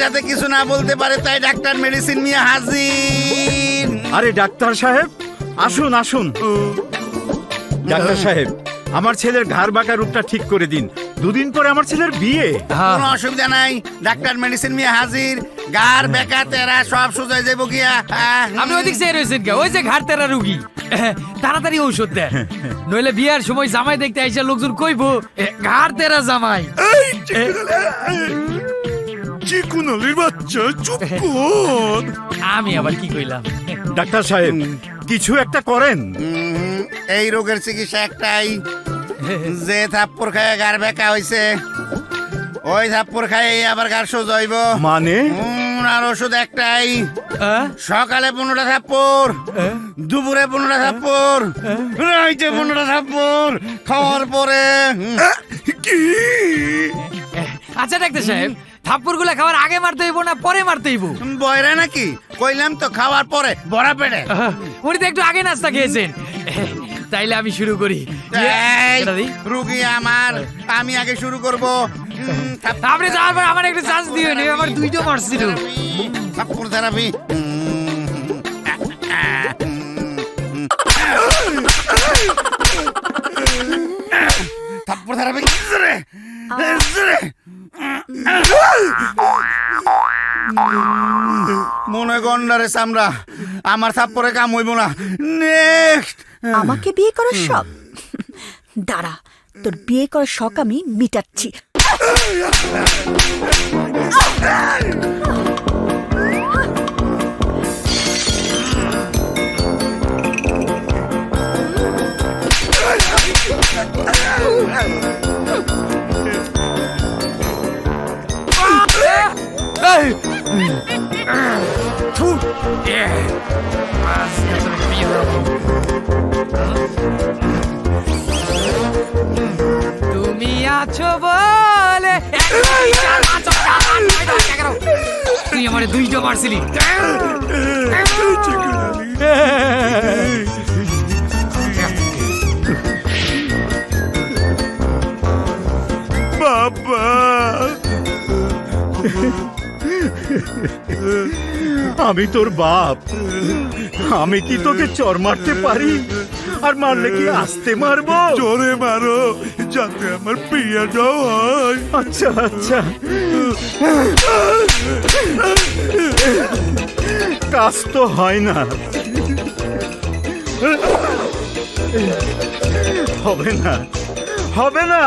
যাতে কিছু না বলতে পারে, তাই ডাক্তার মেডিসিন নিয়ে হাজির। আরে ডাক্তার সাহেব, আসুন আসুন। ডাক্তার সাহেব, আমার ছেলের ঘাড় বাঁকা রূপটা ঠিক করে দিন। দুদিন পরে আমার ছেলের বিয়ে। কোনো অসুবিধা নাই, ডাক্তার মেডিসিন নিয়ে হাজির। গার বেকা তেরা সব সোজা যাইব গিয়া। আপনি ওইদিক চেয়ে রয়েছেন কে? ওই যে ঘাড় তেরা রুগী, তাড়াতাড়ি ঔষধ দেন, নইলে বিয়ার সময় জামাই দেখতে আইসা লোকজন কইবো ঘাড় তেরা জামাই। চিকুনালির বাচ্চা, চুপ কর। আমি আবার কি কইলাম? ডাক্তার সাহেব, কিছু একটা করেন। এই রোগের চিকিৎসা একটাই, যে থাপ্পড় খায় গার বেকা হইছে, ওই থাপ্পড় খায় আবার গার সোজা হইব। মানে? আর ওষুধ একটাই, সকালে 15টা থাপ্পড়, দুপুরে 15টা থাপ্পড়, রাইতে 15টা থাপ্পড়, খাওয়ার পরে। কি? আচ্ছা ডাক্তার সাহেব, থাপ্পড় গুলা খাওয়ার আগে মারতে হইব না পরে মারতে হইব? বয়রা নাকি? কইলাম তো খাওয়ার পরে, বড়া পেটে। উনি তো একটু আগে নাস্তা খেয়েছেন। তাইলে আমি শুরু করি। এই, এটা দিই। রুগী আমার, আমি আগে শুরু করব। আপনি যাওয়ার পর আমার একটা চান্স দিবেন, আমার দুইটা মারছিল। থাপ্পড় থেরাপি। থাপ্পড় থেরাপি। মনে গন্ডারে চামড়া, আমার থাপ্পড়ে কাম হইব না। নেক্সট। আমাকে বিয়ে করার শখ? দাঁড়া, তোর বিয়ে করার শখ আমি মিটাচ্ছি। তুমি আছো বলে তুই আমার দুইটা মারছিলি। বাবা, আমি তোর বাপ, আমি কি তোকে চর মারতে পারি? আর মারলে কি আস্তে মারবো? জোরে মারো, যাতে আমার বিয়েটাও হয়। আচ্ছা আচ্ছা, কাজ তো হয় না। হবে না, হবে না।